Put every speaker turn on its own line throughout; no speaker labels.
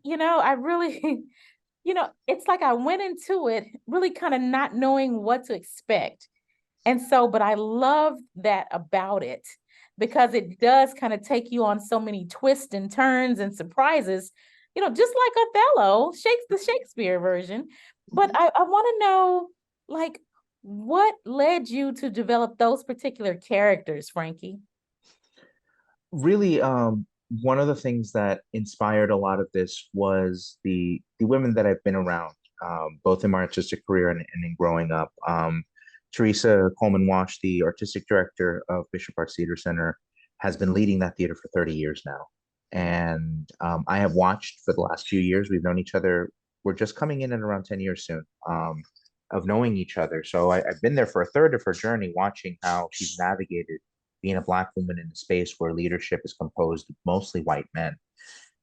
I really, it's like I went into it really kind of not knowing what to expect. And so, but I love that about it because it does kind of take you on so many twists and turns and surprises, just like Othello, the Shakespeare version. But I want to know, like, what led you to develop those particular characters, Frankie?
Really, one of the things that inspired a lot of this was the women that I've been around, both in my artistic career and in growing up. Teresa Coleman Wash, the artistic director of Bishop Arts Theater Center, has been leading that theater for 30 years now. And I have watched for the last few years. We've known each other. We're just coming in at around 10 years soon, of knowing each other. So I've been there for a third of her journey, watching how she's navigated being a Black woman in a space where leadership is composed of mostly white men.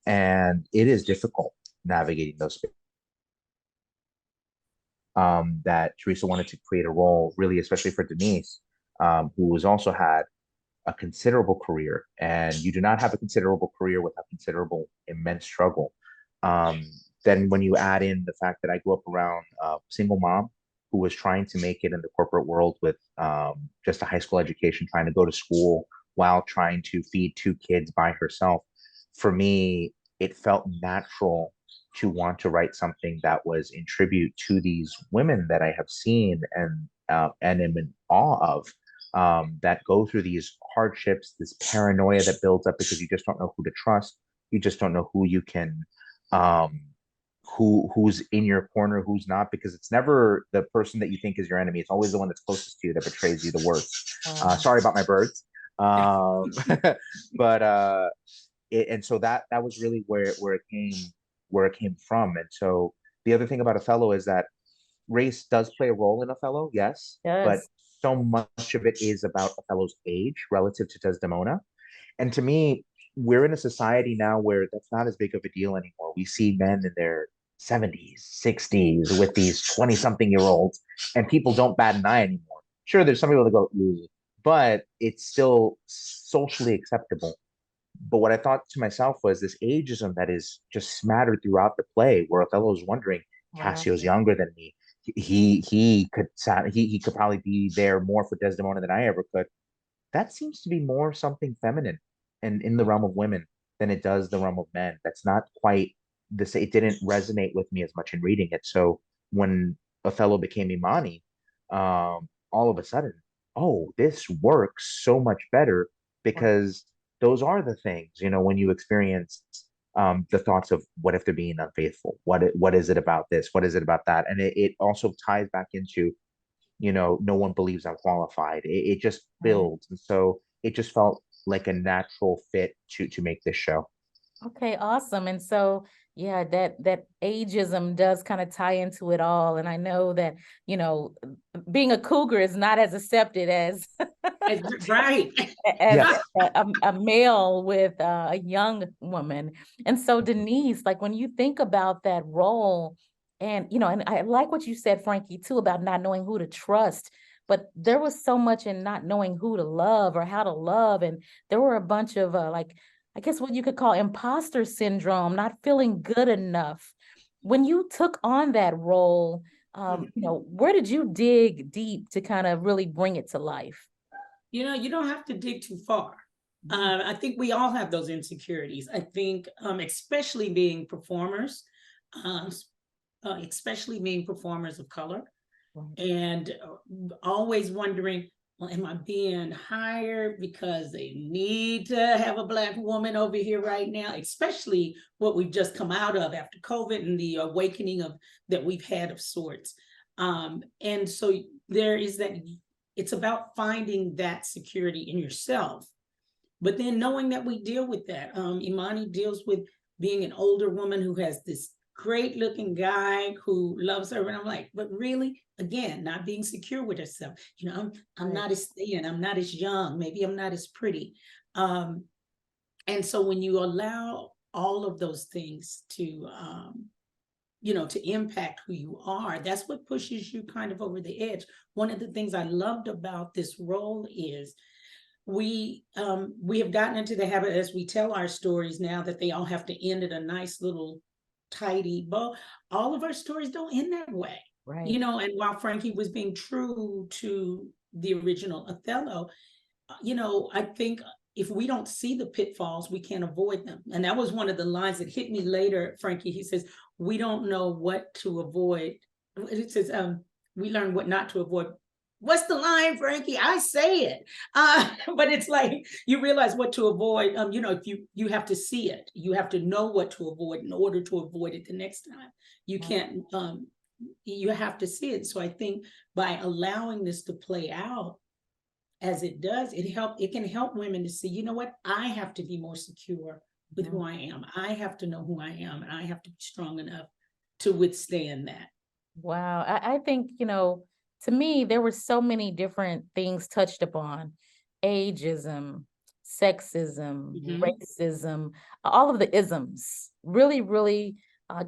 And it is difficult navigating those spaces. That Teresa wanted to create a role, really, especially for Denise, who has also had a considerable career. And you do not have a considerable career without considerable, immense struggle. Um, then, when you add in the fact that I grew up around a single mom who was trying to make it in the corporate world with just a high school education, trying to go to school while trying to feed two kids by herself, for me, it felt natural to want to write something that was in tribute to these women that I have seen and am in awe of, that go through these hardships, this paranoia that builds up because you just don't know who to trust. You just don't know who you can, um, who's in your corner, who's not, because it's never the person that you think is your enemy. It's always the one that's closest to you that betrays you the worst.
Wow.
Sorry about my birds. Um, but and so that was really where it came from. And so the other thing about Othello is that race does play a role in Othello, yes, but
Yes.
so much of it is about Othello's age relative to Desdemona. And to me, we're in a society now where that's not as big of a deal anymore. We see men in their 70s, 60s with these 20 something year olds, and people don't bat an eye anymore. Sure, there's some people that go, ooh, but it's still socially acceptable. But what I thought to myself was this ageism that is just smattered throughout the play, where Othello's wondering,
Wow.
Cassio's younger than me. He could probably be there more for Desdemona than I ever could. That seems to be more something feminine and in the realm of women than it does the realm of men. That's not quite this. It didn't resonate with me as much in reading it. So when Othello became Imani, all of a sudden, oh, this works so much better because those are the things, when you experience the thoughts of what if they're being unfaithful? What is it about this? What is it about that? And it also ties back into, no one believes I'm qualified. It just
Right.
builds. And so it just felt like a natural fit to make this show.
Okay, awesome. And so, yeah, that ageism does kind of tie into it all. And I know that, you know, being a cougar is not as accepted as
Right.
as
Yes.
a male with a young woman. And so, Denise, like when you think about that role, and I like what you said, Frankie, too, about not knowing who to trust. But there was so much in not knowing who to love or how to love, and there were a bunch of like I guess what you could call imposter syndrome, not feeling good enough. When you took on that role, where did you dig deep to kind of really bring it to life?
You don't have to dig too far.
Mhm.
I think we all have those insecurities. I think, especially being performers, um, especially being performers of color,
Right.
and always wondering, well, am I being hired because they need to have a Black woman over here right now? Especially what we've just come out of after COVID and the awakening of that we've had of sorts. And so there is that. It's about finding that security in yourself, but then knowing that we deal with that. Imani deals with being an older woman who has this great looking guy who loves her. And I'm like, but really, again, not being secure with herself. I'm
Right.
not as thin, I'm not as young, maybe I'm not as pretty. Um, and so when you allow all of those things to impact who you are, that's what pushes you kind of over the edge. One of the things I loved about this role is we have gotten into the habit as we tell our stories now that they all have to end in a nice little tidy bow. All of our stories don't end that way.
Right.
You know, and while Frankie was being true to the original Othello, you know, I think if we don't see the pitfalls, we can't avoid them. And that was one of the lines that hit me later, Frankie. He says, we don't know what to avoid. It says, we learn what not to avoid. What's the line, Frankie? I say it. But it's like you realize what to avoid. You know, if you have to see it, you have to know what to avoid in order to avoid it the next time. You can't you have to see it. So I think by allowing this to play out as it does, it can help women to see, you know what, I have to be more secure with who I am. I have to know who I am, and I have to be strong enough to withstand that.
Wow. I think, you know, to me, there were so many different things touched upon: ageism, sexism, racism, all of the isms really, really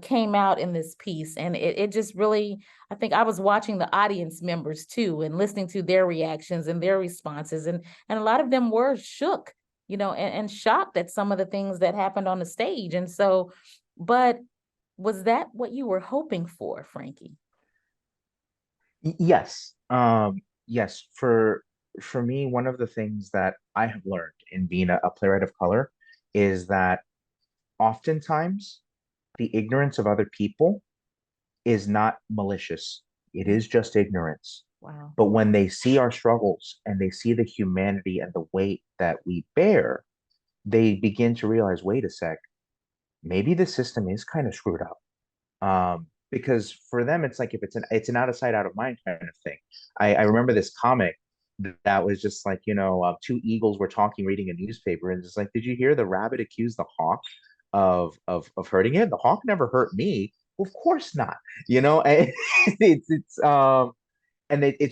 came out in this piece. And it just really, I think I was watching the audience members too and listening to their reactions and their responses. And a lot of them were shook, you know, and shocked at some of the things that happened on the stage. And so, but was that what you were hoping for, Franky?
Yes. Yes. For me, one of the things that I have learned in being a playwright of color is that oftentimes the ignorance of other people is not malicious. It is just ignorance.
Wow.
But when they see our struggles and they see the humanity and the weight that we bear, they begin to realize, wait a sec, maybe the system is kind of screwed up. Because for them, it's like if it's an out of sight, out of mind kind of thing. I remember this comic that was just like, two eagles were talking, reading a newspaper, and it's like, did you hear the rabbit accuse the hawk of hurting it? The hawk never hurt me. Well, of course not. It's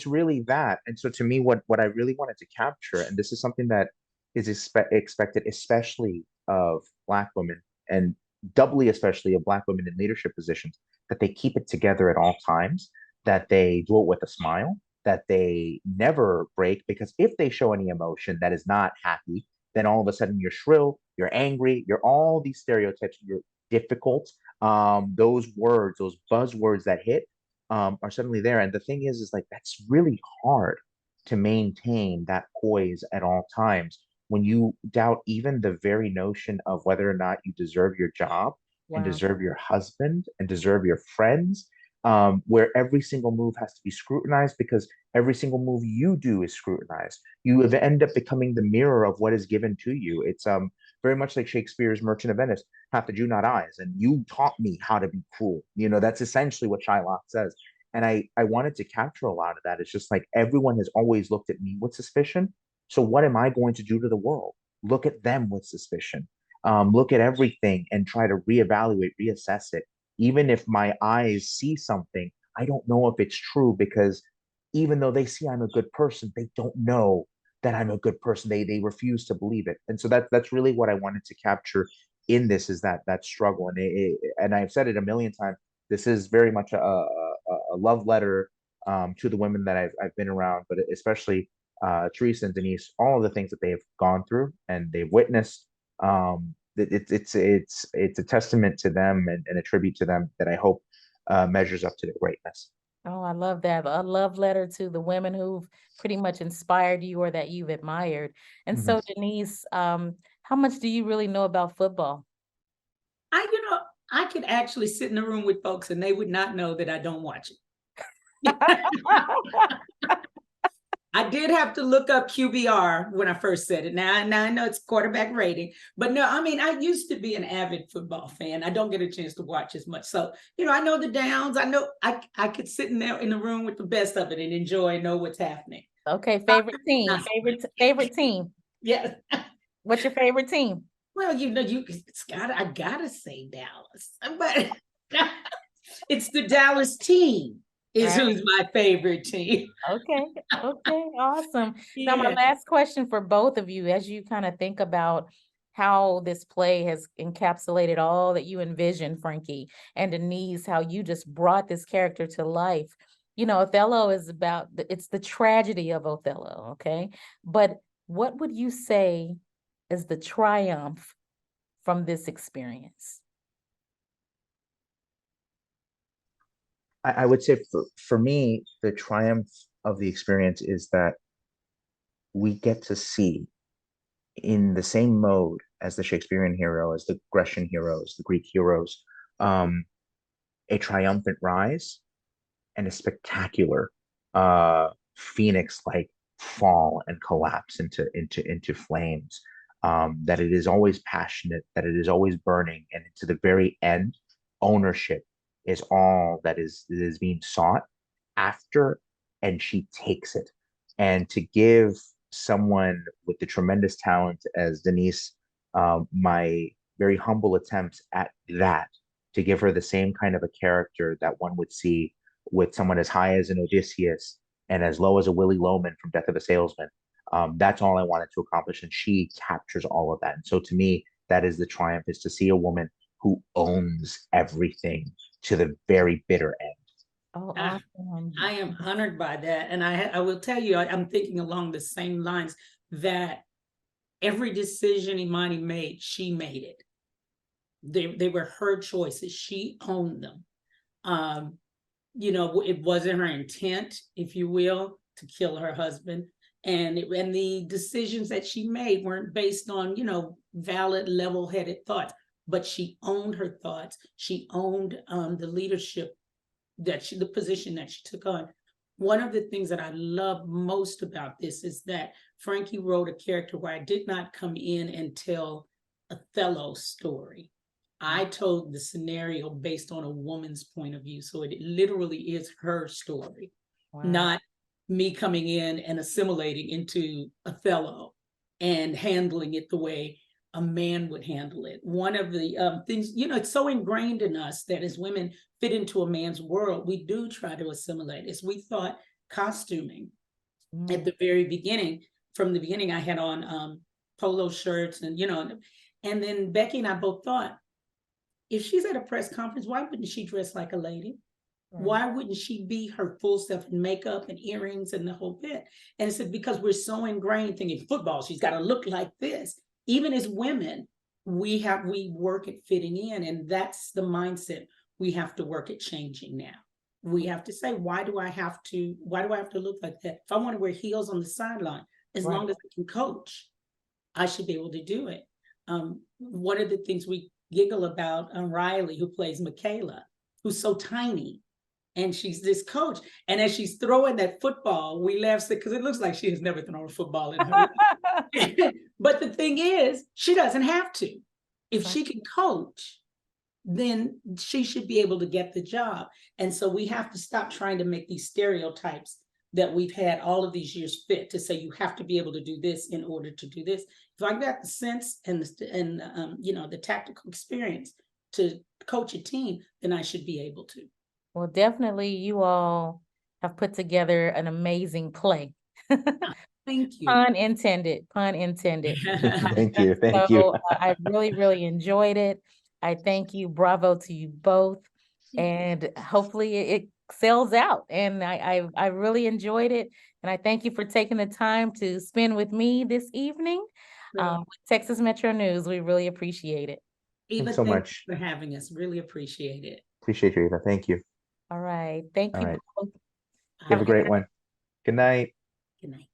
really that. And so to me, what I really wanted to capture, and this is something that is expected, especially of Black women, and doubly especially of Black women in leadership positions, that they keep it together at all times, that they do it with a smile, that they never break, because if they show any emotion that is not happy, then all of a sudden you're shrill, you're angry, you're all these stereotypes, you're difficult. Those words, those buzzwords that hit are suddenly there. And the thing is like that's really hard to maintain that poise at all times when you doubt even the very notion of whether or not you deserve your job and
Wow.
deserve your husband and deserve your friends, where every single move has to be scrutinized because every single move you do is scrutinized. You end up becoming the mirror of what is given to you. It's very much like Shakespeare's Merchant of Venice, hath the Jew not eyes, and you taught me how to be cruel. That's essentially what Shylock says. And I wanted to capture a lot of that. It's just like everyone has always looked at me with suspicion. So what am I going to do to the world? Look at them with suspicion. Look at everything and try to reevaluate, reassess it. Even if my eyes see something, I don't know if it's true because even though they see I'm a good person, they don't know that I'm a good person. They refuse to believe it. And so that's really what I wanted to capture in this, is that struggle. And I've said it a million times. This is very much a love letter to the women that I've been around, but especially Teresa and Denise, all of the things that they've gone through and they've witnessed. It's a testament to them and a tribute to them that I hope measures up to their greatness.
Oh, I love that. A love letter to the women who've pretty much inspired you or that you've admired. And
Mhm.
so, Denise, how much do you really know about football?
I could actually sit in a room with folks and they would not know that I don't watch it. I did have to look up QBR when I first said it. Now I know it's quarterback rating, but no, I mean, I used to be an avid football fan. I don't get a chance to watch as much. So, I know the downs. I know I could sit in there in the room with the best of it and enjoy and know what's happening.
Okay, favorite team, favorite team.
Yes.
What's your favorite team?
Well, I gotta say Dallas, but it's the Dallas team is
Right.
who's my favorite team.
Okay, awesome. Now, my
Yeah.
last question for both of you, as you kind of think about how this play has encapsulated all that you envisioned, Franky and Denise, how you just brought this character to life. Othello is it's the tragedy of Othello, okay? But what would you say is the triumph from this experience?
I would say for me, the triumph of the experience is that we get to see in the same mode as the Shakespearean hero, as the Grecian heroes, the Greek heroes, um, a triumphant rise and a spectacular phoenix-like fall and collapse into flames. That it is always passionate, that it is always burning, and to the very end, ownership is all that is being sought after, and she takes it. And to give someone with the tremendous talent as Denise, my very humble attempts at that, to give her the same kind of a character that one would see with someone as high as an Odysseus and as low as a Willy Loman from Death of a Salesman. That's all I wanted to accomplish, and she captures all of that. And so, to me, that is the triumph: is to see a woman who owns everything to the very bitter end.
Oh,
I,
awesome.
I am honored by that. And I will tell you, I'm thinking along the same lines that every decision Imani made, she made it. They were her choices. She owned them. It wasn't her intent, if you will, to kill her husband. And the decisions that she made weren't based on, valid, level-headed thoughts. But she owned her thoughts. She owned the leadership the position that she took on. One of the things that I love most about this is that Franky wrote a character where I did not come in and tell Othello's story. I told the scenario based on a woman's point of view. So it literally is her story, not me coming in and assimilating into Othello and handling it the way a man would handle it. One of the things, it's so ingrained in us that as women fit into a man's world, we do try to assimilate. As we thought costuming at the very beginning, from the beginning, I had on polo shirts and then Becky and I both thought, if she's at a press conference, why wouldn't she dress like a lady? Right. Why wouldn't she be her full self in makeup and earrings and the whole bit? And it's because we're so ingrained thinking football, she's got to look like this. Even as women, we work at fitting in, and that's the mindset we have to work at changing now. We have to say, why do I have to look like that? If I want to wear heels on the sideline, as long as I can coach, I should be able to do it. One of the things we giggle about Riley, who plays Michaela, who's so tiny, and she's this coach. And as she's throwing that football, we laugh because it looks like she has never thrown a football in her life. But the thing is, she doesn't have to. If she can coach, then she should be able to get the job. And so we have to stop trying to make these stereotypes that we've had all of these years fit to say you have to be able to do this in order to do this. If I got the sense and the tactical experience to coach a team, then I should be able to.
Well, definitely you all have put together an amazing play.
Thank you.
Pun intended.
Thank you. Thank you.
I really, really enjoyed it. I thank you. Bravo to you both. And hopefully it sells out. And I really enjoyed it. And I thank you for taking the time to spend with me this evening. With Texas Metro News. We really appreciate it.
Eva,
thanks so much
for having us. Really appreciate it.
Appreciate you, Eva. Thank you.
All right. Thank you both.
Have a great one. Good night.
Good night.